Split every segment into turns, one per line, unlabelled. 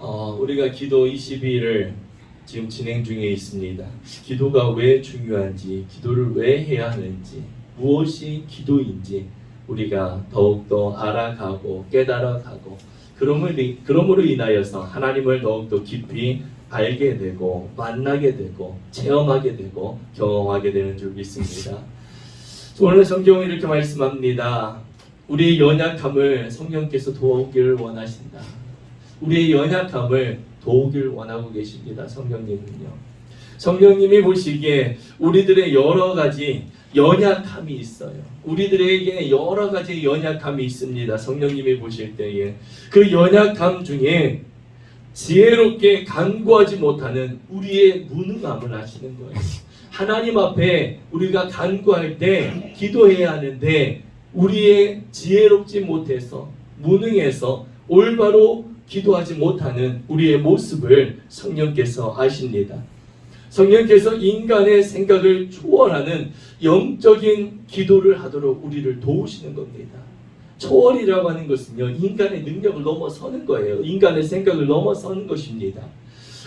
우리가 기도 22일을 지금 진행 중에 있습니다. 기도가 왜 중요한지, 기도를 왜 해야 하는지, 무엇이 기도인지 우리가 더욱더 알아가고 깨달아가고 그러므로 인하여서 하나님을 더욱더 깊이 알게 되고 만나게 되고 체험하게 되고 경험하게 되는 줄 믿습니다. 오늘 성경은 이렇게 말씀합니다. 우리의 연약함을 성령께서 도우기를 원하신다. 우리의 연약함을 도우기를 원하고 계십니다. 성령님은요. 성령님이 보시기에 우리들의 여러 가지 연약함이 있어요. 우리들에게 여러 가지 연약함이 있습니다. 성령님이 보실 때에 그 연약함 중에 지혜롭게 간구하지 못하는 우리의 무능함을 아시는 거예요. 하나님 앞에 우리가 간구할 때 기도해야 하는데 우리의 지혜롭지 못해서 무능해서 올바로 기도하지 못하는 우리의 모습을 성령께서 아십니다. 성령께서 인간의 생각을 초월하는 영적인 기도를 하도록 우리를 도우시는 겁니다. 초월이라고 하는 것은요, 인간의 능력을 넘어서는 거예요. 인간의 생각을 넘어서는 것입니다.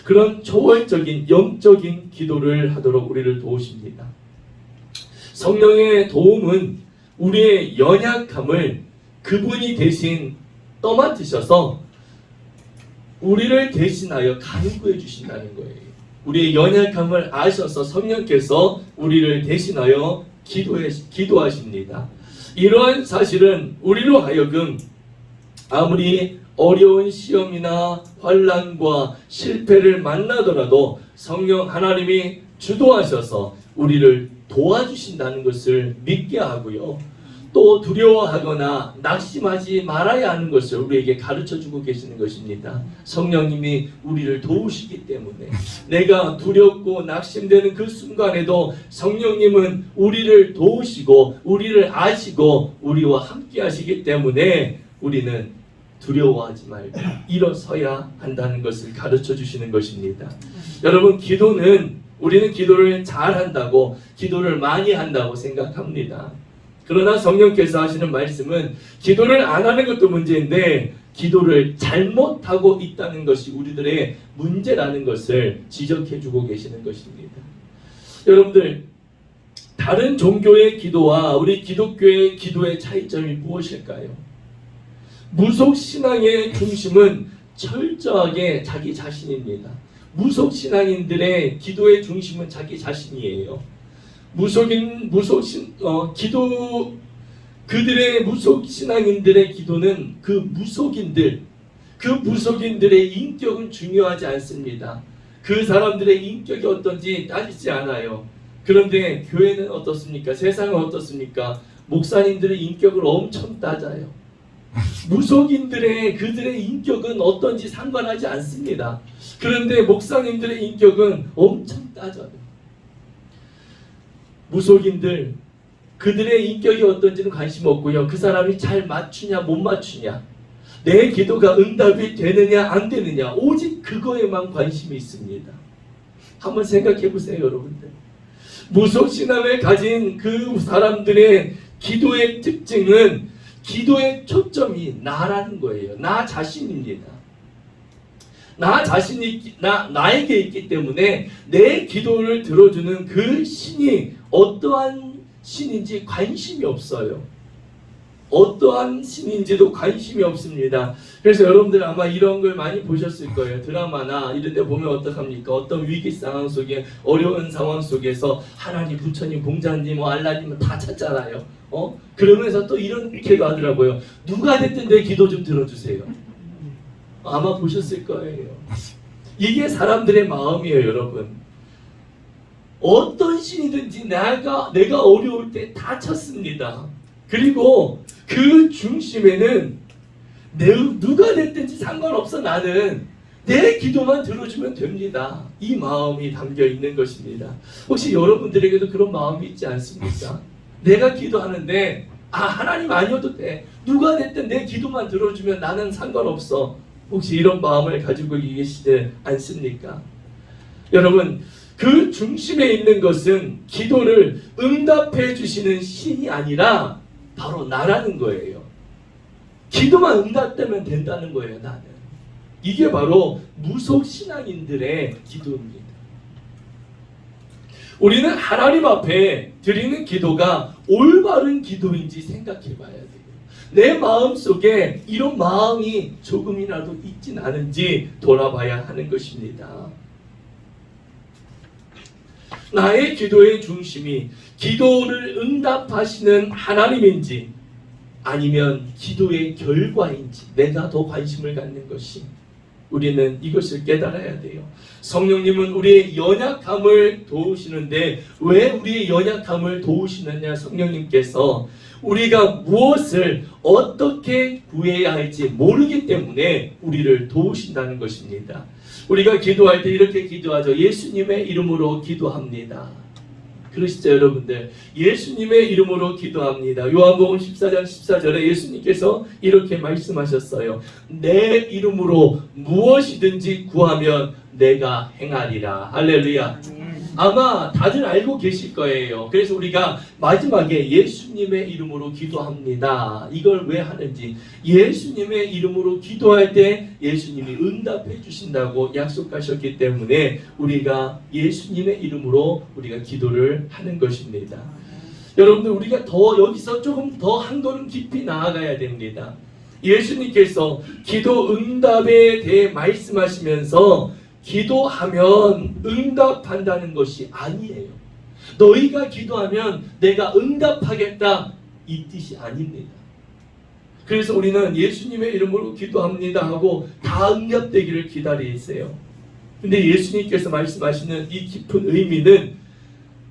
그런 초월적인 영적인 기도를 하도록 우리를 도우십니다. 성령의 도움은 우리의 연약함을 그분이 대신 떠맡으셔서 우리를 대신하여 간구해 주신다는 거예요. 우리의 연약함을 아셔서 성령께서 우리를 대신하여 기도하십니다. 이러한 사실은 우리로 하여금 아무리 어려운 시험이나 환난과 실패를 만나더라도 성령 하나님이 주도하셔서 우리를 도와주신다는 것을 믿게 하고요. 또 두려워하거나 낙심하지 말아야 하는 것을 우리에게 가르쳐주고 계시는 것입니다. 성령님이 우리를 도우시기 때문에 내가 두렵고 낙심되는 그 순간에도 성령님은 우리를 도우시고 우리를 아시고 우리와 함께 하시기 때문에 우리는 두려워하지 말고 일어서야 한다는 것을 가르쳐 주시는 것입니다. 여러분, 우리는 기도를 잘한다고, 기도를 많이 한다고 생각합니다. 그러나 성령께서 하시는 말씀은 기도를 안 하는 것도 문제인데 기도를 잘못하고 있다는 것이 우리들의 문제라는 것을 지적해 주고 계시는 것입니다. 여러분들, 다른 종교의 기도와 우리 기독교의 기도의 차이점이 무엇일까요? 무속신앙의 중심은 철저하게 자기 자신입니다. 무속신앙인들의 기도의 중심은 자기 자신이에요. 그들의 무속신앙인들의 기도는 그 무속인들의 인격은 중요하지 않습니다. 그 사람들의 인격이 어떤지 따지지 않아요. 그런데 교회는 어떻습니까? 세상은 어떻습니까? 목사님들의 인격을 엄청 따져요. 그들의 인격은 어떤지 상관하지 않습니다. 그런데 목사님들의 인격은 엄청 따져요. 무속인들, 그들의 인격이 어떤지는 관심 없고요. 그 사람이 잘 맞추냐 못 맞추냐, 내 기도가 응답이 되느냐 안 되느냐, 오직 그거에만 관심이 있습니다. 한번 생각해 보세요, 여러분들. 무속신앙을 가진 그 사람들의 기도의 특징은 기도의 초점이 나라는 거예요. 나 자신입니다. 나에게 있기 때문에 내 기도를 들어주는 그 신이 어떠한 신인지 관심이 없어요. 어떠한 신인지도 관심이 없습니다. 그래서 여러분들 아마 이런 걸 많이 보셨을 거예요. 드라마나 이런 데 보면 어떡합니까? 어떤 위기 상황 속에, 어려운 상황 속에서 하나님, 부처님, 공자님, 알라님은 다 찾잖아요. 그러면서 또 이렇게 하더라고요. 누가 됐든 내 기도 좀 들어주세요. 아마 보셨을 거예요. 이게 사람들의 마음이에요, 여러분. 어떤 신이든지 내가 어려울 때 다 쳤습니다. 그리고 그 중심에는 누가 됐든지 상관없어, 나는 내 기도만 들어주면 됩니다. 이 마음이 담겨 있는 것입니다. 혹시 여러분들에게도 그런 마음이 있지 않습니까? 내가 기도하는데 하나님 아니어도 돼, 누가 됐든 내 기도만 들어주면 나는 상관없어. 혹시 이런 마음을 가지고 계시지 않습니까? 여러분, 그 중심에 있는 것은 기도를 응답해 주시는 신이 아니라 바로 나라는 거예요. 기도만 응답되면 된다는 거예요, 나는. 이게 바로 무속신앙인들의 기도입니다. 우리는 하나님 앞에 드리는 기도가 올바른 기도인지 생각해 봐야 돼요. 내 마음속에 이런 마음이 조금이라도 있진 않은지 돌아봐야 하는 것입니다. 나의 기도의 중심이 기도를 응답하시는 하나님인지 아니면 기도의 결과인지 내가 더 관심을 갖는 것이, 우리는 이것을 깨달아야 돼요. 성령님은 우리의 연약함을 도우시는데 왜 우리의 연약함을 도우시느냐? 성령님께서 우리가 무엇을 어떻게 구해야 할지 모르기 때문에 우리를 도우신다는 것입니다. 우리가 기도할 때 이렇게 기도하죠. 예수님의 이름으로 기도합니다. 그러시죠, 여러분들? 예수님의 이름으로 기도합니다. 요한복음 14장 14절에 예수님께서 이렇게 말씀하셨어요. 내 이름으로 무엇이든지 구하면 내가 행하리라. 할렐루야. 아마 다들 알고 계실 거예요. 그래서 우리가 마지막에 예수님의 이름으로 기도합니다. 이걸 왜 하는지, 예수님의 이름으로 기도할 때 예수님이 응답해 주신다고 약속하셨기 때문에 우리가 예수님의 이름으로 우리가 기도를 하는 것입니다. 여러분들, 우리가 더 여기서 조금 더 한 걸음 깊이 나아가야 됩니다. 예수님께서 기도 응답에 대해 말씀하시면서 기도하면 응답한다는 것이 아니에요. 너희가 기도하면 내가 응답하겠다, 이 뜻이 아닙니다. 그래서 우리는 예수님의 이름으로 기도합니다 하고 다 응답되기를 기다리세요. 근데 예수님께서 말씀하시는 이 깊은 의미는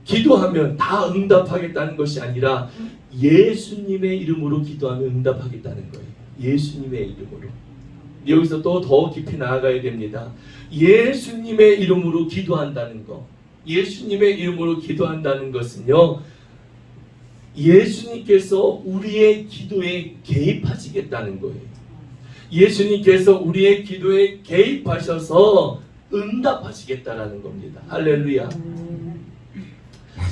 기도하면 다 응답하겠다는 것이 아니라 예수님의 이름으로 기도하면 응답하겠다는 거예요. 예수님의 이름으로. 여기서 또 더 깊이 나아가야 됩니다. 예수님의 이름으로 기도한다는 것, 예수님의 이름으로 기도한다는 것은요, 예수님께서 우리의 기도에 개입하시겠다는 거예요. 예수님께서 우리의 기도에 개입하셔서 응답하시겠다라는 겁니다. 할렐루야.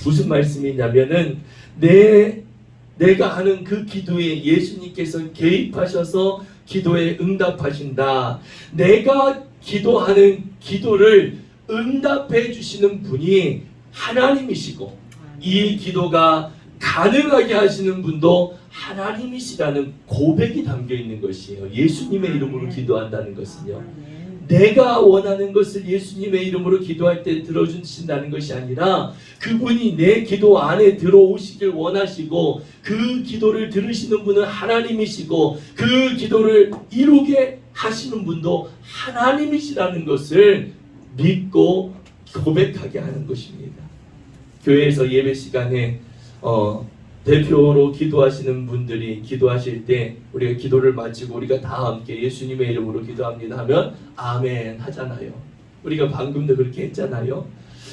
무슨 말씀이냐면은 내가 하는 그 기도에 예수님께서 개입하셔서 기도에 응답하신다. 내가 기도하는 기도를 응답해 주시는 분이 하나님이시고 이 기도가 가능하게 하시는 분도 하나님이시라는 고백이 담겨 있는 것이에요. 예수님의 이름으로 기도한다는 것은요, 내가 원하는 것을 예수님의 이름으로 기도할 때 들어주신다는 것이 아니라 그분이 내 기도 안에 들어오시길 원하시고 그 기도를 들으시는 분은 하나님이시고 그 기도를 이루게 하시는 분도 하나님이시라는 것을 믿고 고백하게 하는 것입니다. 교회에서 예배 시간에 대표로 기도하시는 분들이 기도하실 때 우리가 기도를 마치고 우리가 다 함께 예수님의 이름으로 기도합니다 하면 아멘 하잖아요. 우리가 방금도 그렇게 했잖아요.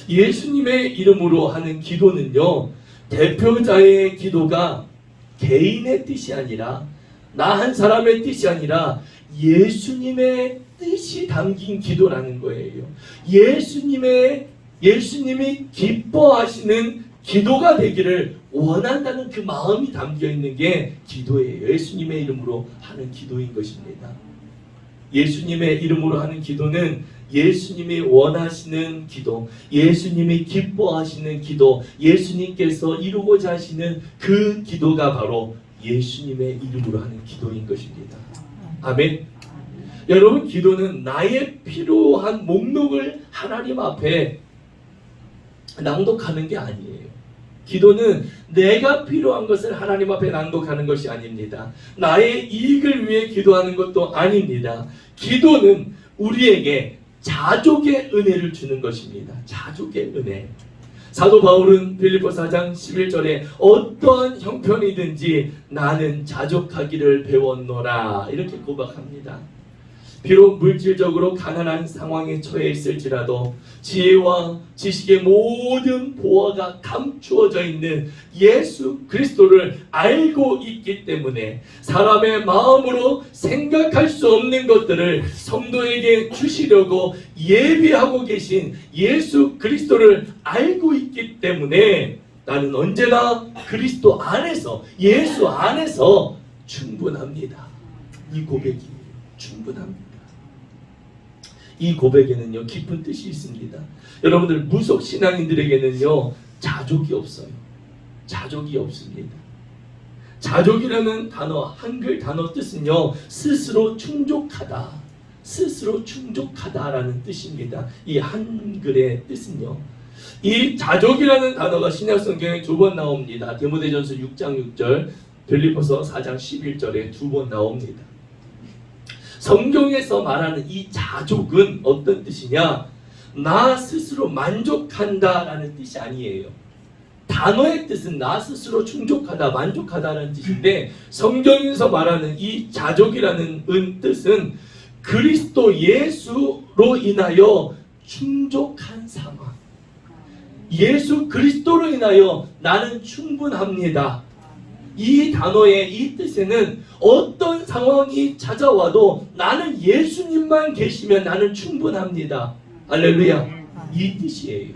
예수님의 이름으로 하는 기도는요, 대표자의 기도가 개인의 뜻이 아니라 나 한 사람의 뜻이 아니라 예수님의 뜻이 담긴 기도라는 거예요. 예수님이 기뻐하시는 기도가 되기를 원한다는 그 마음이 담겨 있는 게 기도예요. 예수님의 이름으로 하는 기도인 것입니다. 예수님의 이름으로 하는 기도는 예수님이 원하시는 기도, 예수님이 기뻐하시는 기도, 예수님께서 이루고자 하시는 그 기도가 바로 예수님의 이름으로 하는 기도인 것입니다. 아멘. 여러분, 기도는 나의 필요한 목록을 하나님 앞에 낭독하는 게 아니에요. 기도는 내가 필요한 것을 하나님 앞에 낭독하는 것이 아닙니다. 나의 이익을 위해 기도하는 것도 아닙니다. 기도는 우리에게 자족의 은혜를 주는 것입니다. 자족의 은혜. 사도 바울은 빌립보 4장 11절에 어떠한 형편이든지 나는 자족하기를 배웠노라 이렇게 고백합니다. 비록 물질적으로 가난한 상황에 처해 있을지라도 지혜와 지식의 모든 보화가 감추어져 있는 예수 그리스도를 알고 있기 때문에 사람의 마음으로 생각할 수 없는 것들을 성도에게 주시려고 예비하고 계신 예수 그리스도를 알고 있기 때문에 나는 언제나 그리스도 안에서, 예수 안에서 충분합니다. 이 고백이 충분합니다. 이 고백에는요 깊은 뜻이 있습니다. 여러분들 무속 신앙인들에게는요 자족이 없어요. 자족이 없습니다. 자족이라는 단어, 한글 단어 뜻은요 스스로 충족하다, 스스로 충족하다라는 뜻입니다. 이 한글의 뜻은요. 이 자족이라는 단어가 신약성경에 2번 나옵니다. 디모데전서 6장 6절, 빌립보서 4장 11절에 2번 나옵니다. 성경에서 말하는 이 자족은 어떤 뜻이냐? 나 스스로 만족한다라는 뜻이 아니에요. 단어의 뜻은 나 스스로 충족하다, 만족하다라는 뜻인데 성경에서 말하는 이 자족이라는 뜻은 그리스도 예수로 인하여 충족한 상황. 예수 그리스도로 인하여 나는 충분합니다. 이 단어의 이 뜻에는 어떤 상황이 찾아와도 나는 예수님만 계시면 나는 충분합니다. 할렐루야. 이 뜻이에요.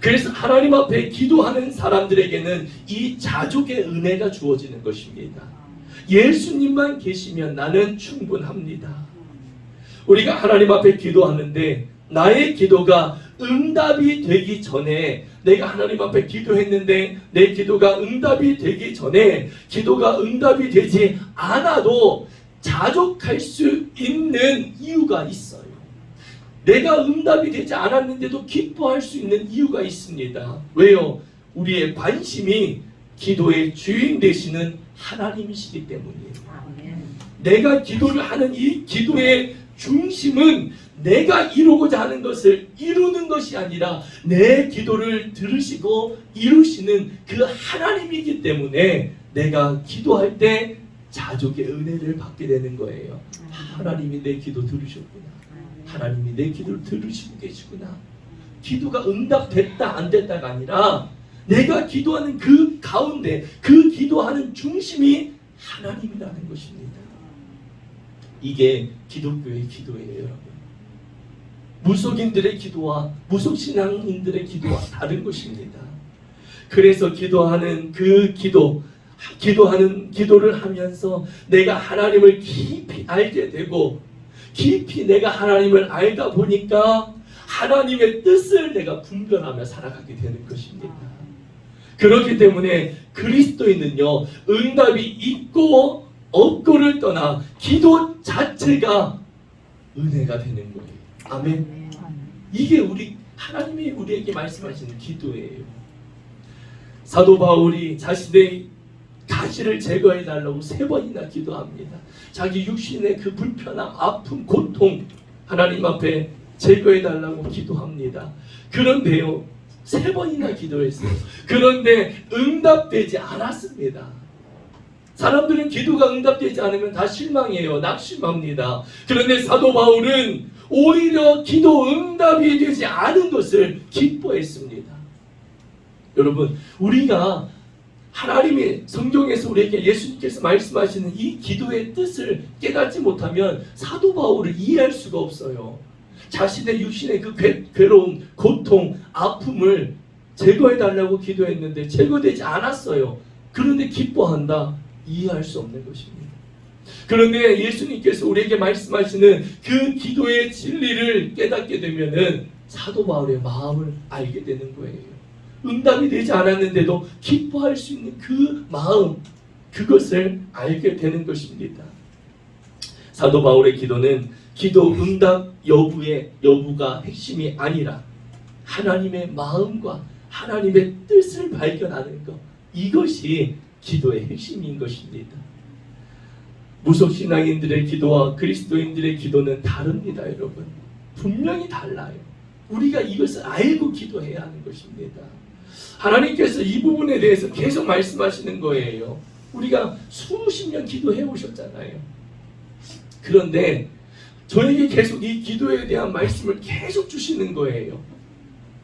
그래서 하나님 앞에 기도하는 사람들에게는 이 자족의 은혜가 주어지는 것입니다. 예수님만 계시면 나는 충분합니다. 우리가 하나님 앞에 기도하는데 나의 기도가 응답이 되기 전에, 내가 하나님 앞에 기도했는데 내 기도가 응답이 되기 전에, 기도가 응답이 되지 않아도 자족할 수 있는 이유가 있어요. 내가 응답이 되지 않았는데도 기뻐할 수 있는 이유가 있습니다. 왜요? 우리의 관심이 기도의 주인 되시는 하나님이시기 때문이에요. 내가 기도를 하는 이 기도의 중심은 내가 이루고자 하는 것을 이루는 것이 아니라 내 기도를 들으시고 이루시는 그 하나님이기 때문에 내가 기도할 때 자족의 은혜를 받게 되는 거예요. 하나님이 내 기도 들으셨구나. 하나님이 내 기도를 들으시고 계시구나. 기도가 응답됐다 안 됐다가 아니라 내가 기도하는 그 가운데 그 기도하는 중심이 하나님이라는 것입니다. 이게 기독교의 기도예요, 여러분. 무속인들의 기도와 무속신앙인들의 기도와 다른 것입니다. 그래서 기도하는 그 기도하는 기도를 하면서 내가 하나님을 깊이 알게 되고, 깊이 내가 하나님을 알다 보니까 하나님의 뜻을 내가 분별하며 살아가게 되는 것입니다. 그렇기 때문에 그리스도인은요, 응답이 있고 없고를 떠나 기도 자체가 은혜가 되는 거예요. 아멘. 이게 하나님이 우리에게 말씀하시는 기도예요. 사도 바울이 자신의 가시를 제거해 달라고 3번이나 기도합니다. 자기 육신의 그 불편함, 아픔, 고통 하나님 앞에 제거해 달라고 기도합니다. 그런데요, 3번이나 기도했어요. 그런데 응답되지 않았습니다. 사람들은 기도가 응답되지 않으면 다 실망해요. 낙심합니다. 그런데 사도 바울은 오히려 기도 응답이 되지 않은 것을 기뻐했습니다. 여러분, 우리가 하나님의 성경에서 우리에게 예수님께서 말씀하시는 이 기도의 뜻을 깨닫지 못하면 사도 바울을 이해할 수가 없어요. 자신의 육신의 그 괴로움, 고통, 아픔을 제거해달라고 기도했는데 제거되지 않았어요. 그런데 기뻐한다? 이해할 수 없는 것입니다. 그런데 예수님께서 우리에게 말씀하시는 그 기도의 진리를 깨닫게 되면은 사도 바울의 마음을 알게 되는 거예요. 응답이 되지 않았는데도 기뻐할 수 있는 그 마음, 그것을 알게 되는 것입니다. 사도 바울의 기도는 기도 응답 여부가 핵심이 아니라 하나님의 마음과 하나님의 뜻을 발견하는 것, 이것이 기도의 핵심인 것입니다. 무속신앙인들의 기도와 그리스도인들의 기도는 다릅니다, 여러분. 분명히 달라요. 우리가 이것을 알고 기도해야 하는 것입니다. 하나님께서 이 부분에 대해서 계속 말씀하시는 거예요. 우리가 수십 년 기도해 오셨잖아요. 그런데 저에게 계속 이 기도에 대한 말씀을 계속 주시는 거예요.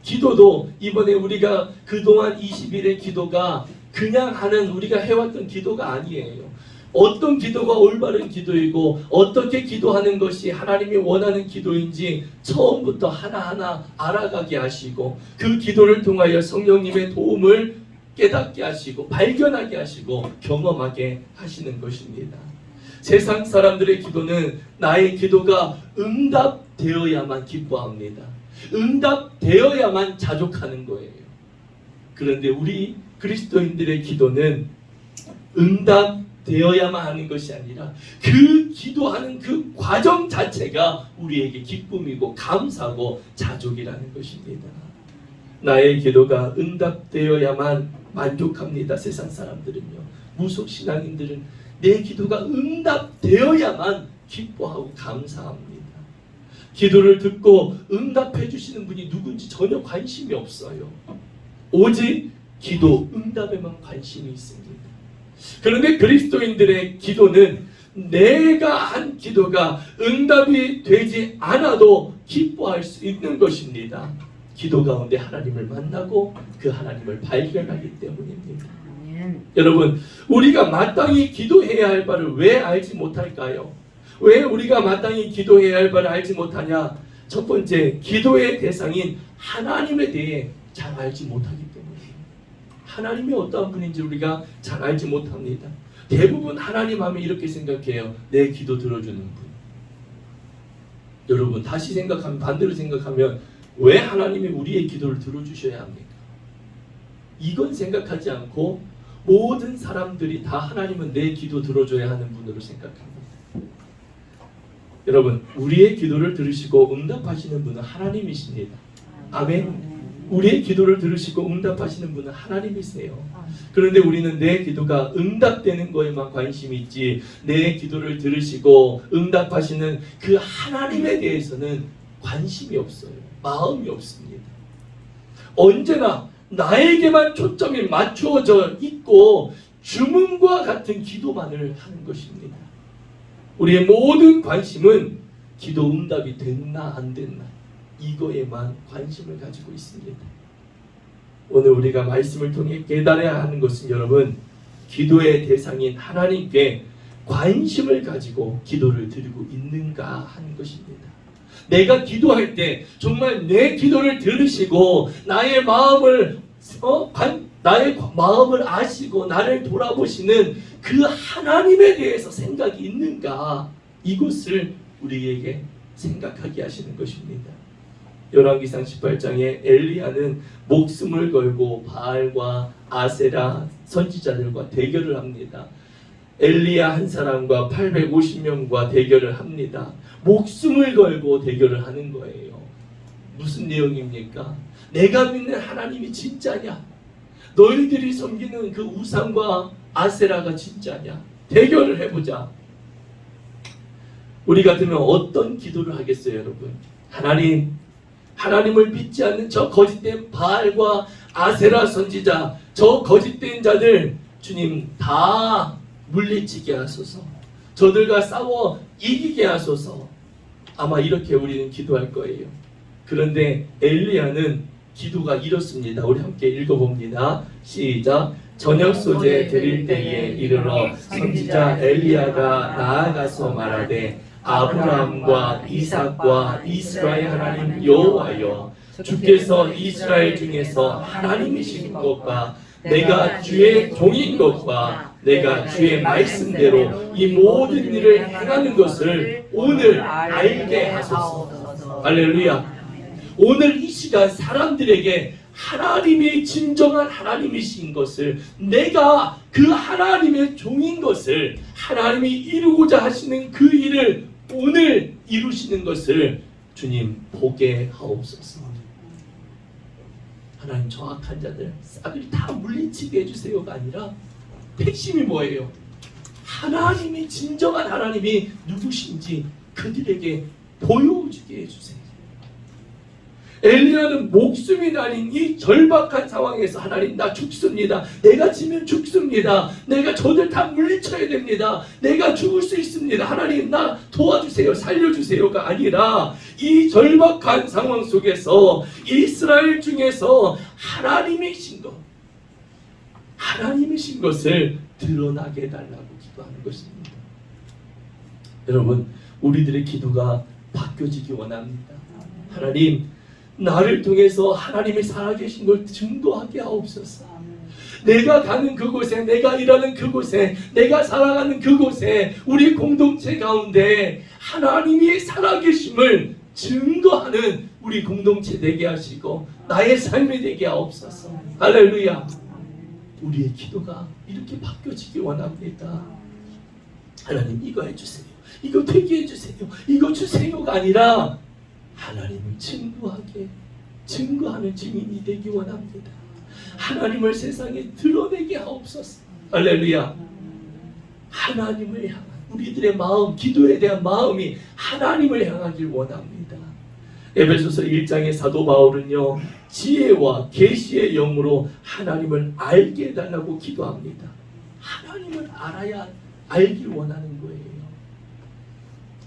기도도 이번에 우리가 그동안 20일의 기도가 그냥 하는 우리가 해왔던 기도가 아니에요. 어떤 기도가 올바른 기도이고 어떻게 기도하는 것이 하나님이 원하는 기도인지 처음부터 하나하나 알아가게 하시고 그 기도를 통하여 성령님의 도움을 깨닫게 하시고 발견하게 하시고 경험하게 하시는 것입니다. 세상 사람들의 기도는 나의 기도가 응답되어야만 기뻐합니다. 응답되어야만 자족하는 거예요. 그런데 우리 그리스도인들의 기도는 응답되어야만 하는 것이 아니라 그 기도하는 그 과정 자체가 우리에게 기쁨이고 감사고 자족이라는 것입니다. 나의 기도가 응답되어야만 만족합니다. 세상 사람들은요. 무속신앙인들은 내 기도가 응답되어야만 기뻐하고 감사합니다. 기도를 듣고 응답해 주시는 분이 누군지 전혀 관심이 없어요. 오직 기도 응답에만 관심이 있습니다. 그런데 그리스도인들의 기도는 내가 한 기도가 응답이 되지 않아도 기뻐할 수 있는 것입니다. 기도 가운데 하나님을 만나고 그 하나님을 발견하기 때문입니다. 여러분, 우리가 마땅히 기도해야 할 바를 왜 알지 못할까요? 왜 우리가 마땅히 기도해야 할 바를 알지 못하냐? 첫 번째, 기도의 대상인 하나님에 대해 잘 알지 못하기 때문이에요. 하나님이 어떠한 분인지 우리가 잘 알지 못합니다. 대부분 하나님 하면 이렇게 생각해요. 내 기도 들어주는 분. 여러분, 다시 생각하면, 반대로 생각하면 왜 하나님이 우리의 기도를 들어주셔야 합니까? 이건 생각하지 않고 모든 사람들이 다 하나님은 내 기도 들어줘야 하는 분으로 생각합니다. 여러분, 우리의 기도를 들으시고 응답하시는 분은 하나님이십니다. 아멘. 우리의 기도를 들으시고 응답하시는 분은 하나님이세요. 그런데 우리는 내 기도가 응답되는 거에만 관심이 있지 내 기도를 들으시고 응답하시는 그 하나님에 대해서는 관심이 없어요. 마음이 없습니다. 언제나 나에게만 초점이 맞추어져 있고 주문과 같은 기도만을 하는 것입니다. 우리의 모든 관심은 기도 응답이 됐나 안 됐나 이거에만 관심을 가지고 있습니다. 오늘 우리가 말씀을 통해 깨달아야 하는 것은 여러분, 기도의 대상인 하나님께 관심을 가지고 기도를 드리고 있는가 하는 것입니다. 내가 기도할 때 정말 내 기도를 들으시고 나의 마음을 아시고 나를 돌아보시는 그 하나님에 대해서 생각이 있는가, 이것을 우리에게 생각하게 하시는 것입니다. 열왕기상 18장에 엘리야는 목숨을 걸고 바알과 아세라 선지자들과 대결을 합니다. 엘리야 한 사람과 850명과 대결을 합니다. 목숨을 걸고 대결을 하는 거예요. 무슨 내용입니까? 내가 믿는 하나님이 진짜냐? 너희들이 섬기는 그 우상과 아세라가 진짜냐? 대결을 해보자. 우리 같으면 어떤 기도를 하겠어요, 여러분? 하나님을 믿지 않는 저 거짓된 바알과 아세라 선지자, 저 거짓된 자들 주님 다 물리치게 하소서. 저들과 싸워 이기게 하소서. 아마 이렇게 우리는 기도할 거예요. 그런데 엘리야는 기도가 이렇습니다. 우리 함께 읽어봅니다. 시작. 저녁 소재 드릴 때에 이르러 선지자 엘리야가 나아가서 말하되 아브라함과 이삭과 이스라엘 하나님 여호와여, 주께서 이스라엘 중에서 하나님이신 것과 내가 주의 종인 것과 내가 주의 말씀대로 이 모든 일을 행하는 것을 오늘 알게 하소서. 할렐루야. 오늘 이 시간 사람들에게 하나님이 진정한 하나님이신 것을, 내가 그 하나님의 종인 것을, 하나님이 이루고자 하시는 그 일을 오늘 이루시는 것을 주님 보게 하옵소서. 하나님, 저 악한 자들 싹을 다 물리치게 해주세요가 아니라 핵심이 뭐예요? 하나님이 진정한 하나님이 누구신지 그들에게 보여주게 해주세요. 엘리야는 목숨이 날린 이 절박한 상황에서 하나님, 나 죽습니다. 내가 지면 죽습니다. 내가 저들 다 물리쳐야 됩니다. 내가 죽을 수 있습니다. 하나님, 나 도와주세요. 살려주세요가 아니라 이 절박한 상황 속에서 이스라엘 중에서 하나님이신 것을 드러나게 해달라고 기도하는 것입니다. 여러분, 우리들의 기도가 바뀌어지기 원합니다. 하나님, 나를 통해서 하나님이 살아계신 걸 증거하게 하옵소서. 내가 가는 그곳에, 내가 일하는 그곳에, 내가 살아가는 그곳에, 우리 공동체 가운데 하나님이 살아계심을 증거하는 우리 공동체 되게 하시고 나의 삶이 되게 하옵소서. 할렐루야. 우리의 기도가 이렇게 바뀌어지기 원합니다. 하나님 이거 해주세요, 이거 되게 해주세요, 이거 주세요가 아니라 하나님을 증거하는 증인이 되기 원합니다. 하나님을 세상에 드러내게 하옵소서. 할렐루야. 하나님을 향한 우리들의 마음, 기도에 대한 마음이 하나님을 향하길 원합니다. 에베소서 1장의 사도 바울은요, 지혜와 계시의 영으로 하나님을 알게 해달라고 기도합니다. 하나님을 알아야 알길 원하는 거예요.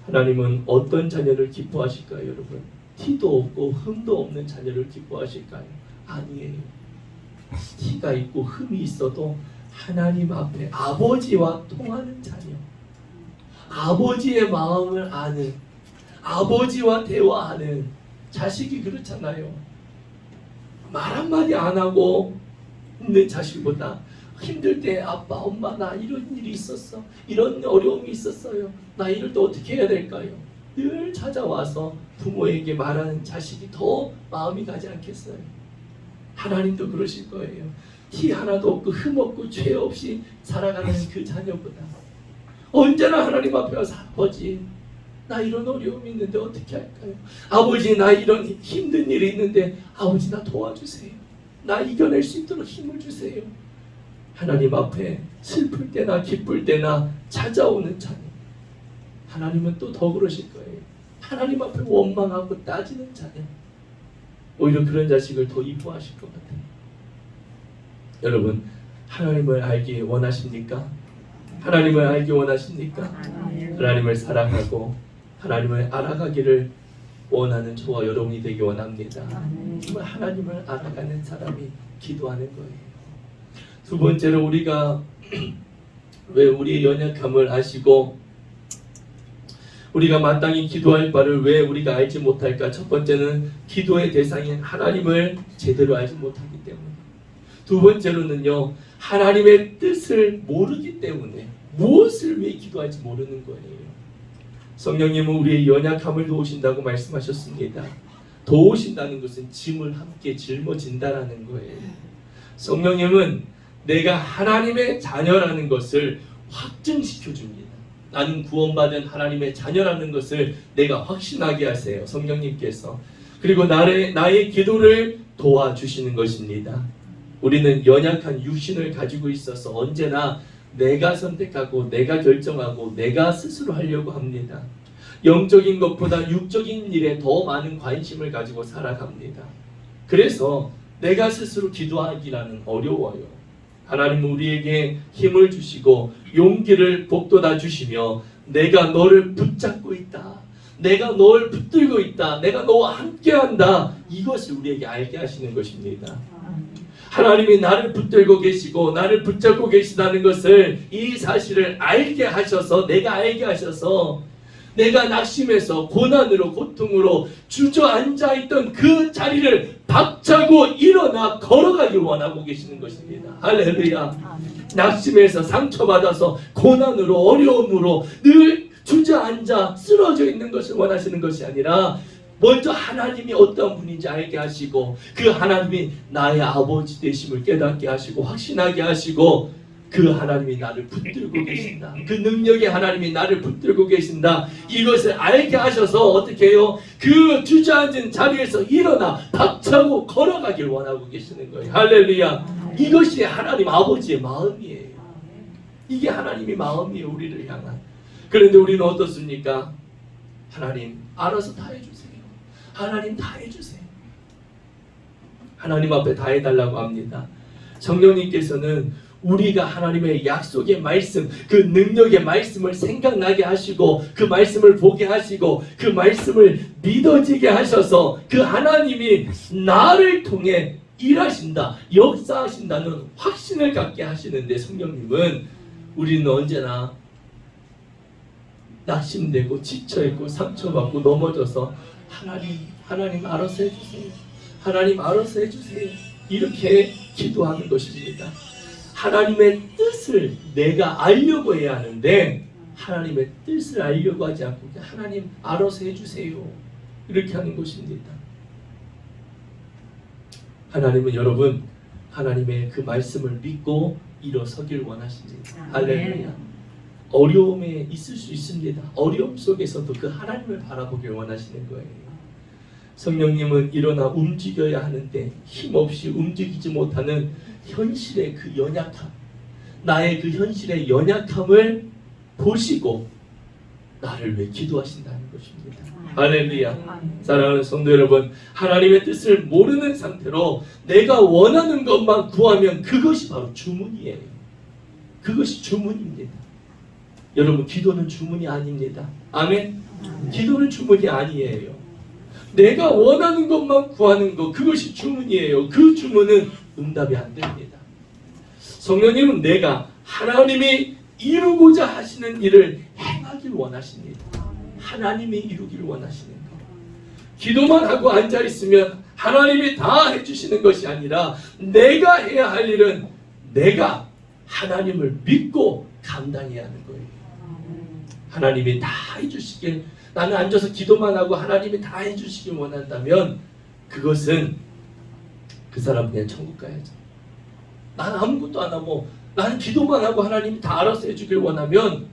하나님은 어떤 자녀를 기뻐하실까요, 여러분? 티도 없고 흠도 없는 자녀를 기뻐하실까요? 아니에요. 티가 있고 흠이 있어도 하나님 앞에 아버지와 통하는 자녀, 아버지의 마음을 아는, 아버지와 대화하는 자식이 그렇잖아요. 말 한마디 안 하고 있는 자식보다 힘들 때 아빠, 엄마 나 이런 일이 있었어, 이런 어려움이 있었어요, 나 이럴 때 어떻게 해야 될까요? 늘 찾아와서 부모에게 말하는 자식이 더 마음이 가지 않겠어요? 하나님도 그러실 거예요. 티 하나도 없고 흠 없고 죄 없이 살아가는 그 자녀보다 언제나 하나님 앞에 와서 아버지 나 이런 어려움이 있는데 어떻게 할까요? 아버지 나 이런 힘든 일이 있는데 아버지 나 도와주세요, 나 이겨낼 수 있도록 힘을 주세요. 하나님 앞에 슬플 때나 기쁠 때나 찾아오는 자녀, 하나님은 또 더 그러실 거예요. 하나님 앞에 원망하고 따지는 자녀, 오히려 그런 자식을 더 이뻐하실 것 같아요. 여러분, 하나님을 알기 원하십니까? 하나님을 알기 원하십니까? 하나님을 사랑하고 하나님을 알아가기를 원하는 저와 여러분이 되기 원합니다. 정말 하나님을 알아가는 사람이 기도하는 거예요. 두 번째로 우리가 왜 우리의 연약함을 아시고 우리가 마땅히 기도할 바를 왜 우리가 알지 못할까? 첫 번째는 기도의 대상인 하나님을 제대로 알지 못하기 때문에, 두 번째로는요, 하나님의 뜻을 모르기 때문에 무엇을 위해 기도할지 모르는 거예요. 성령님은 우리의 연약함을 도우신다고 말씀하셨습니다. 도우신다는 것은 짐을 함께 짊어진다라는 거예요. 성령님은 내가 하나님의 자녀라는 것을 확증시켜 줍니다. 나는 구원받은 하나님의 자녀라는 것을 내가 확신하게 하세요, 성령님께서. 그리고 나의 기도를 도와주시는 것입니다. 우리는 연약한 육신을 가지고 있어서 언제나 내가 선택하고 내가 결정하고 내가 스스로 하려고 합니다. 영적인 것보다 육적인 일에 더 많은 관심을 가지고 살아갑니다. 그래서 내가 스스로 기도하기라는 어려워요. 하나님은 우리에게 힘을 주시고 용기를 북돋아 주시며 내가 너를 붙잡고 있다, 내가 널 붙들고 있다, 내가 너와 함께한다, 이것을 우리에게 알게 하시는 것입니다. 하나님이 나를 붙들고 계시고 나를 붙잡고 계시다는 것을, 이 사실을 알게 하셔서, 내가 알게 하셔서 내가 낙심해서 고난으로 고통으로 주저앉아 있던 그 자리를 박차고 일어나 걸어가길 원하고 계시는 것입니다. 할렐루야. 낙심해서 상처받아서 고난으로 어려움으로 늘 주저앉아 쓰러져 있는 것을 원하시는 것이 아니라 먼저 하나님이 어떤 분인지 알게 하시고 그 하나님이 나의 아버지 되심을 깨닫게 하시고 확신하게 하시고 그 하나님이 나를 붙들고 계신다, 그 능력의 하나님이 나를 붙들고 계신다, 이것을 알게 하셔서 어떻게 해요? 그 주저앉은 자리에서 일어나 박차고 걸어가길 원하고 계시는 거예요. 할렐루야. 이것이 하나님 아버지의 마음이에요. 이게 하나님의 마음이에요, 우리를 향한. 그런데 우리는 어떻습니까? 하나님 알아서 다 해주세요, 하나님 다 해주세요. 하나님 앞에 다 해달라고 합니다. 성령님께서는 우리가 하나님의 약속의 말씀, 그 능력의 말씀을 생각나게 하시고 그 말씀을 보게 하시고 그 말씀을 믿어지게 하셔서 그 하나님이 나를 통해 일하신다, 역사하신다는 확신을 갖게 하시는데, 성령님은 우리는 언제나 낙심되고 지쳐있고 상처받고 넘어져서 하나님 알아서 해주세요, 하나님 알아서 해주세요, 이렇게 기도하는 것입니다. 하나님의 뜻을 내가 알려고 해야 하는데 하나님의 뜻을 알려고 하지 않고 하나님 알아서 해주세요 이렇게 하는 것입니다. 하나님은 여러분 하나님의 그 말씀을 믿고 일어서길 원하십니다. 할렐루야. 어려움에 있을 수 있습니다. 어려움 속에서도 그 하나님을 바라보길 원하시는 거예요. 성령님은 일어나 움직여야 하는데 힘없이 움직이지 못하는 현실의 그 연약함, 나의 그 현실의 연약함을 보시고 나를 위해 기도하신다는 것입니다. 할렐루야. 사랑하는 성도 여러분, 하나님의 뜻을 모르는 상태로 내가 원하는 것만 구하면 그것이 바로 주문이에요. 그것이 주문입니다. 여러분, 기도는 주문이 아닙니다. 아멘? 기도는 주문이 아니에요. 내가 원하는 것만 구하는 것, 그것이 주문이에요. 그 주문은 응답이 안 됩니다. 성령님은 내가 하나님이 이루고자 하시는 일을 행하길 원하십니다. 하나님이 이루기를 원하시는 것. 기도만 하고 앉아있으면 하나님이 다 해주시는 것이 아니라 내가 해야 할 일은 내가 하나님을 믿고 감당해야 하는 거예요. 하나님이 다 해주시길, 나는 앉아서 기도만 하고 하나님이 다 해주시길 원한다면 그것은 그 사람 그냥 천국 가야죠. 나는 아무것도 안 하고 나는 기도만 하고 하나님이 다 알아서 해주길 원하면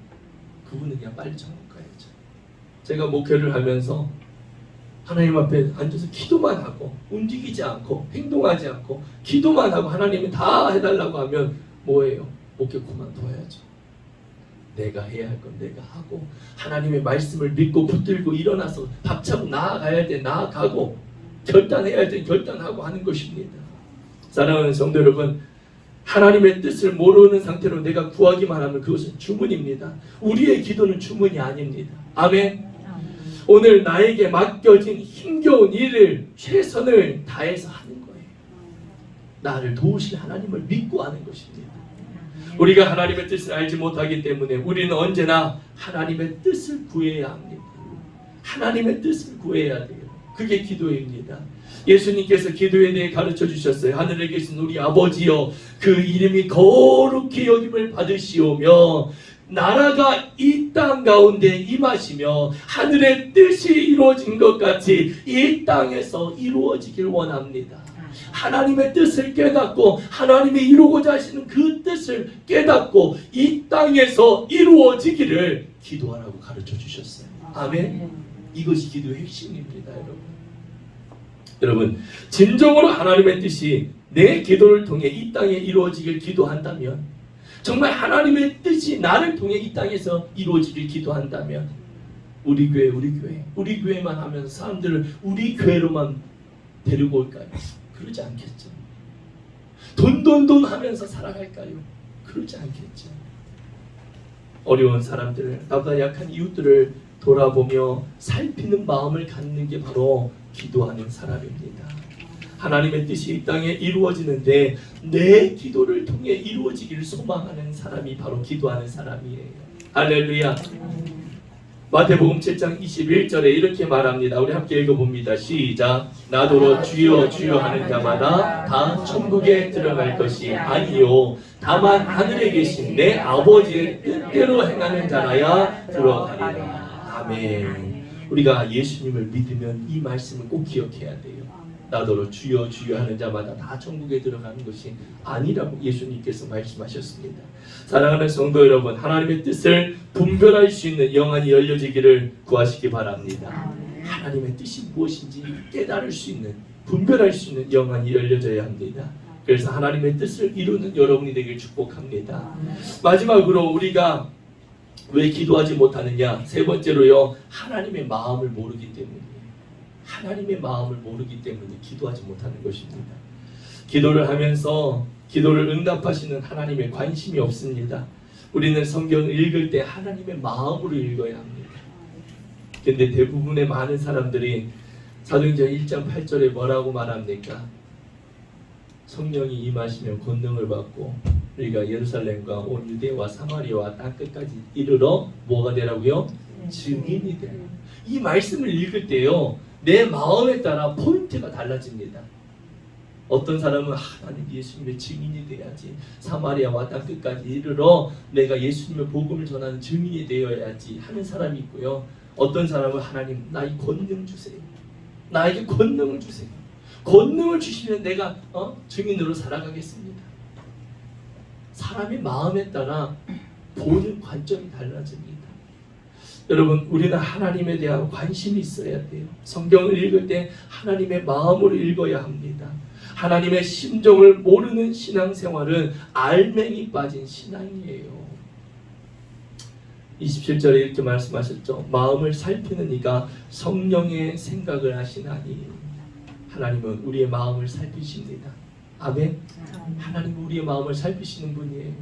그분은 그냥 빨리 천국 가야죠. 제가 목회를 하면서 하나님 앞에 앉아서 기도만 하고 움직이지 않고 행동하지 않고 기도만 하고 하나님이 다 해달라고 하면 뭐예요? 목회 그만둬야죠. 내가 해야 할 건 내가 하고 하나님의 말씀을 믿고 붙들고 일어나서 밥차고 나아가야 할 때 나아가고 결단해야 할 때 결단하고 하는 것입니다. 사랑하는 성도 여러분, 하나님의 뜻을 모르는 상태로 내가 구하기만 하면 그것은 주문입니다. 우리의 기도는 주문이 아닙니다. 아멘. 오늘 나에게 맡겨진 힘겨운 일을 최선을 다해서 하는 거예요. 나를 도우실 하나님을 믿고 하는 것입니다. 우리가 하나님의 뜻을 알지 못하기 때문에 우리는 언제나 하나님의 뜻을 구해야 합니다. 하나님의 뜻을 구해야 돼요. 그게 기도입니다. 예수님께서 기도에 대해 가르쳐 주셨어요. 하늘에 계신 우리 아버지여, 그 이름이 거룩히 여김을 받으시오며 나라가 이 땅 가운데 임하시며 하늘의 뜻이 이루어진 것 같이 이 땅에서 이루어지길 원합니다. 하나님의 뜻을 깨닫고 하나님이 이루고자 하시는 그 뜻을 깨닫고 이 땅에서 이루어지기를 기도하라고 가르쳐 주셨어요. 아멘. 이것이 기도의 핵심입니다. 여러분, 진정으로 하나님의 뜻이 내 기도를 통해 이 땅에 이루어지길 기도한다면, 정말 하나님의 뜻이 나를 통해 이 땅에서 이루어지길 기도한다면 우리 교회만 하면서 사람들을 우리 교회로만 데리고 올까요? 그러지 않겠죠. 돈 하면서 살아갈까요? 그러지 않겠죠. 어려운 사람들, 나보다 약한 이웃들을 돌아보며 살피는 마음을 갖는 게 바로 기도하는 사람입니다. 하나님의 뜻이 이 땅에 이루어지는데 내 기도를 통해 이루어지기를 소망하는 사람이 바로 기도하는 사람이에요. 할렐루야. 마태복음 7장 21절에 이렇게 말합니다. 우리 함께 읽어봅니다. 시작. 나더러 주여 주여 하는 자마다 다 천국에 들어갈 것이 아니요 다만 하늘에 계신 내 아버지의 뜻대로 행하는 자라야 들어가리라. 아멘. 우리가 예수님을 믿으면 이 말씀을 꼭 기억해야 돼요. 나더러 주여 주여 하는 자마다 다 천국에 들어가는 것이 아니라고 예수님께서 말씀하셨습니다. 사랑하는 성도 여러분, 하나님의 뜻을 분별할 수 있는 영안이 열려지기를 구하시기 바랍니다. 하나님의 뜻이 무엇인지 깨달을 수 있는, 분별할 수 있는 영안이 열려져야 합니다. 그래서 하나님의 뜻을 이루는 여러분이 되길 축복합니다. 마지막으로 우리가 왜 기도하지 못하느냐? 세 번째로요, 하나님의 마음을 모르기 때문이에요. 하나님의 마음을 모르기 때문에 기도하지 못하는 것입니다. 기도를 하면서 기도를 응답하시는 하나님의 관심이 없습니다. 우리는 성경을 읽을 때 하나님의 마음으로 읽어야 합니다. 근데 대부분의 많은 사람들이 사도행전 1장 8절에 뭐라고 말합니까? 성령이 임하시면 권능을 받고 우리가 예루살렘과 온 유대와 사마리아와 땅 끝까지 이르러 뭐가 되라고요? 증인이 되라. 이 말씀을 읽을 때요, 내 마음에 따라 포인트가 달라집니다. 어떤 사람은 나는 예수님의 증인이 돼야지, 사마리아와 땅 끝까지 이르러 내가 예수님의 복음을 전하는 증인이 되어야지 하는 사람이 있고요. 어떤 사람은 하나님 나에게 권능 주세요. 나에게 권능을 주세요. 권능을 주시면 내가 증인으로 살아가겠습니다. 사람의 마음에 따라 보는 관점이 달라집니다. 여러분, 우리는 하나님에 대한 관심이 있어야 돼요. 성경을 읽을 때 하나님의 마음으로 읽어야 합니다. 하나님의 심정을 모르는 신앙생활은 알맹이 빠진 신앙이에요. 27절에 이렇게 말씀하셨죠. 마음을 살피는 이가 성령의 생각을 하시나니. 하나님은 우리의 마음을 살피십니다. 아멘. 하나님은 우리의 마음을 살피시는 분이에요.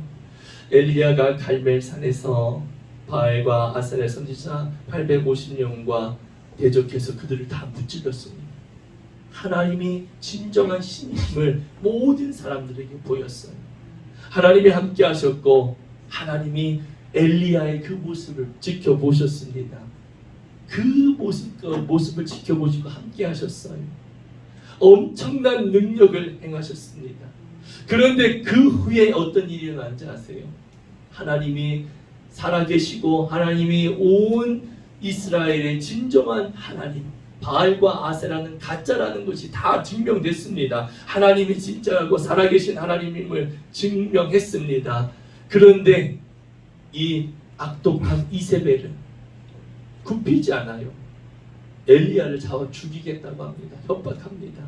엘리야가 갈멜산에서 바알과 아세라 선지자 850명과 대적해서 그들을 다 무찔렀습니다. 하나님이 진정한 신심을 모든 사람들에게 보였어요. 하나님이 함께 하셨고 하나님이 엘리야의 그 모습을 지켜보셨습니다. 그 모습을 지켜보시고 함께 하셨어요. 엄청난 능력을 행하셨습니다. 그런데 그 후에 어떤 일이 일어난지 아세요? 하나님이 살아계시고 하나님이 온 이스라엘의 진정한 하나님, 바알과 아세라는 가짜라는 것이 다 증명됐습니다. 하나님이 진짜라고 살아계신 하나님임을 증명했습니다. 그런데 이 악독한 이세벨은 굽히지 않아요. 엘리야를 잡아 죽이겠다고 합니다. 협박합니다.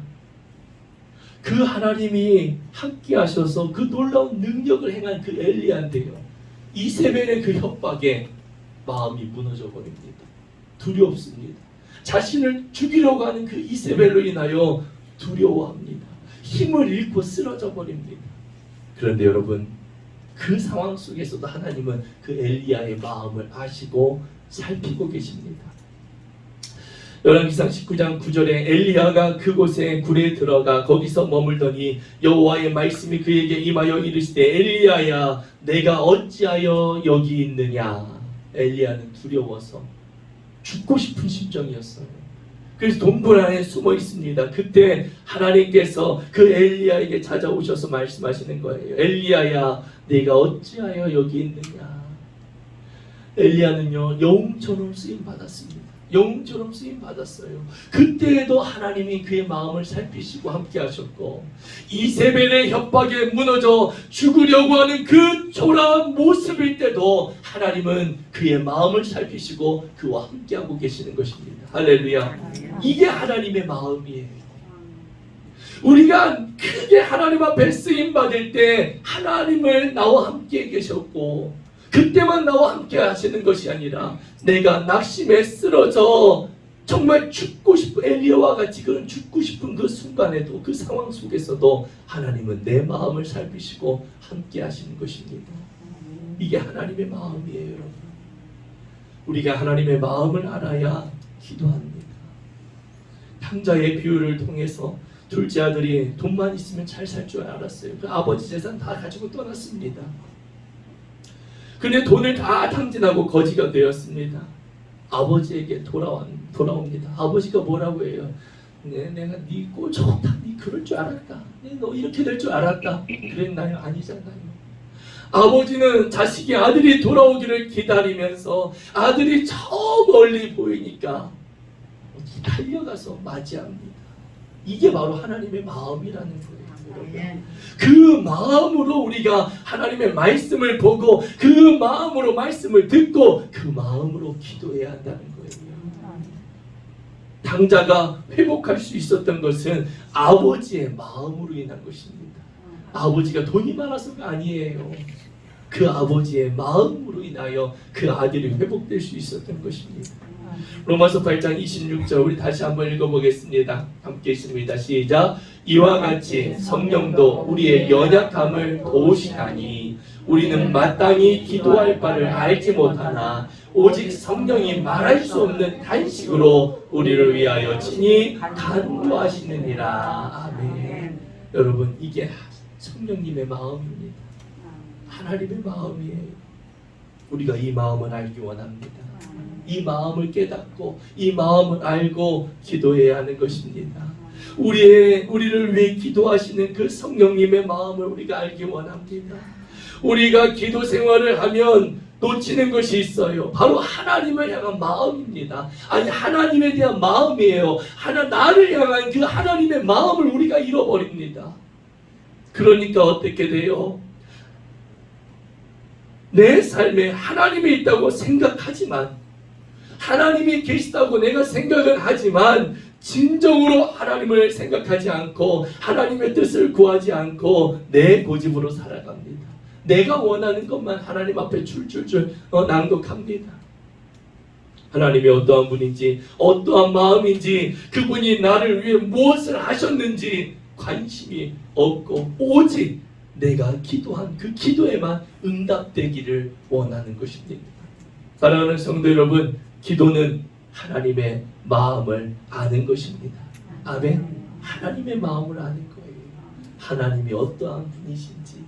그 하나님이 함께 하셔서 그 놀라운 능력을 행한 그 엘리야인데요, 이세벨의 그 협박에 마음이 무너져 버립니다. 두렵습니다. 자신을 죽이려고 하는 그 이세벨로 인하여 두려워합니다. 힘을 잃고 쓰러져 버립니다. 그런데 여러분, 그 상황 속에서도 하나님은 그 엘리야의 마음을 아시고 살피고 계십니다. 열왕기상 19장 9절에 엘리야가 그곳에 굴에 들어가 거기서 머물더니 여호와의 말씀이 그에게 임하여 이르시되 엘리야야 내가 어찌하여 여기 있느냐. 엘리야는 두려워서 죽고 싶은 심정이었어요. 그래서 동굴 안에 숨어 있습니다. 그때 하나님께서 그 엘리야에게 찾아오셔서 말씀하시는 거예요. 엘리야야 내가 어찌하여 여기 있느냐. 엘리야는요 영웅처럼 쓰임 받았습니다. 영웅처럼 쓰임 받았어요. 그때에도 하나님이 그의 마음을 살피시고 함께 하셨고, 이세벨의 협박에 무너져 죽으려고 하는 그 초라한 모습일 때도 하나님은 그의 마음을 살피시고 그와 함께하고 계시는 것입니다. 할렐루야. 이게 하나님의 마음이에요. 우리가 크게 하나님 앞에 쓰임 받을 때 하나님을 나와 함께 계셨고, 그때만 나와 함께 하시는 것이 아니라 내가 낙심에 쓰러져 정말 죽고 싶은 엘리야와 같이 그런 죽고 싶은 그 순간에도, 그 상황 속에서도 하나님은 내 마음을 살피시고 함께 하시는 것입니다. 이게 하나님의 마음이에요, 여러분. 우리가 하나님의 마음을 알아야 기도합니다. 탕자의 비유를 통해서 둘째 아들이 돈만 있으면 잘 살 줄 알았어요. 그 아버지 재산 다 가지고 떠났습니다. 근데 돈을 다 탕진하고 거지가 되었습니다. 아버지에게 돌아옵니다. 아버지가 뭐라고 해요? 내가 네 꼴 좋다, 네 그럴 줄 알았다, 너 이렇게 될 줄 알았다 그랬나요? 아니잖아요. 아버지는 자식이 아들이 돌아오기를 기다리면서 아들이 저 멀리 보이니까 달려가서 맞이합니다. 이게 바로 하나님의 마음이라는 거예요. 그 마음으로 우리가 하나님의 말씀을 보고 그 마음으로 말씀을 듣고 그 마음으로 기도해야 한다는 거예요. 당자가 회복할 수 있었던 것은 아버지의 마음으로 인한 것입니다. 아버지가 돈이 많아서가 아니에요. 그 아버지의 마음으로 인하여 그 아들이 회복될 수 있었던 것입니다. 로마서 8장 26절 우리 다시 한번 읽어보겠습니다. 함께 있습니다. 시작. 이와 같이 성령도 우리의 연약함을 도우시나니 우리는 마땅히 기도할 바를 알지 못하나 오직 성령이 말할 수 없는 탄식으로 우리를 위하여 친히 간구하시느니라. 아멘. 여러분, 이게 성령님의 마음입니다. 하나님의 마음이에요. 우리가 이 마음을 알기 원합니다. 이 마음을 깨닫고 이 마음을 알고 기도해야 하는 것입니다. 우리를 위해 기도하시는 그 성령님의 마음을 우리가 알기 원합니다. 우리가 기도 생활을 하면 놓치는 것이 있어요. 바로 하나님을 향한 마음입니다. 아니, 하나님에 대한 마음이에요. 나를 향한 그 하나님의 마음을 우리가 잃어버립니다. 그러니까 어떻게 돼요? 내 삶에 하나님이 있다고 생각하지만, 하나님이 계시다고 내가 생각을 하지만 진정으로 하나님을 생각하지 않고 하나님의 뜻을 구하지 않고 내 고집으로 살아갑니다. 내가 원하는 것만 하나님 앞에 줄줄줄 낭독합니다. 하나님이 어떠한 분인지, 어떠한 마음인지, 그분이 나를 위해 무엇을 하셨는지 관심이 없고 오직 내가 기도한 그 기도에만 응답되기를 원하는 것입니다. 사랑하는 성도 여러분, 기도는 하나님의 마음을 아는 것입니다. 아멘. 하나님의 마음을 아는 거예요. 하나님이 어떠한 분이신지,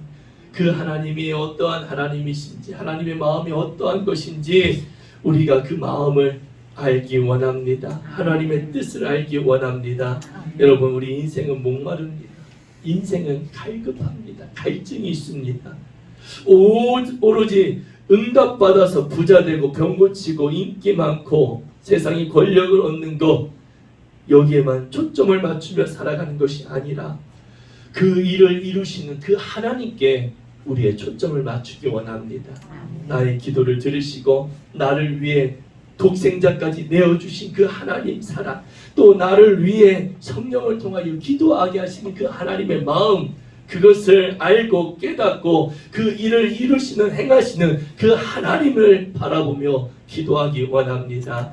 그 하나님이 어떠한 하나님이신지, 하나님의 마음이 어떠한 것인지 우리가 그 마음을 알기 원합니다. 하나님의 뜻을 알기 원합니다. 여러분, 우리 인생은 목마릅니다. 인생은 갈급합니다. 갈증이 있습니다. 오로지 응답받아서 부자되고 병고치고 인기 많고 세상이 권력을 얻는 것, 여기에만 초점을 맞추며 살아가는 것이 아니라 그 일을 이루시는 그 하나님께 우리의 초점을 맞추기 원합니다. 나의 기도를 들으시고 나를 위해 독생자까지 내어주신 그 하나님 사랑, 또 나를 위해 성령을 통하여 기도하게 하시는 그 하나님의 마음, 그것을 알고 깨닫고 그 일을 이루시는 행하시는 그 하나님을 바라보며 기도하기 원합니다.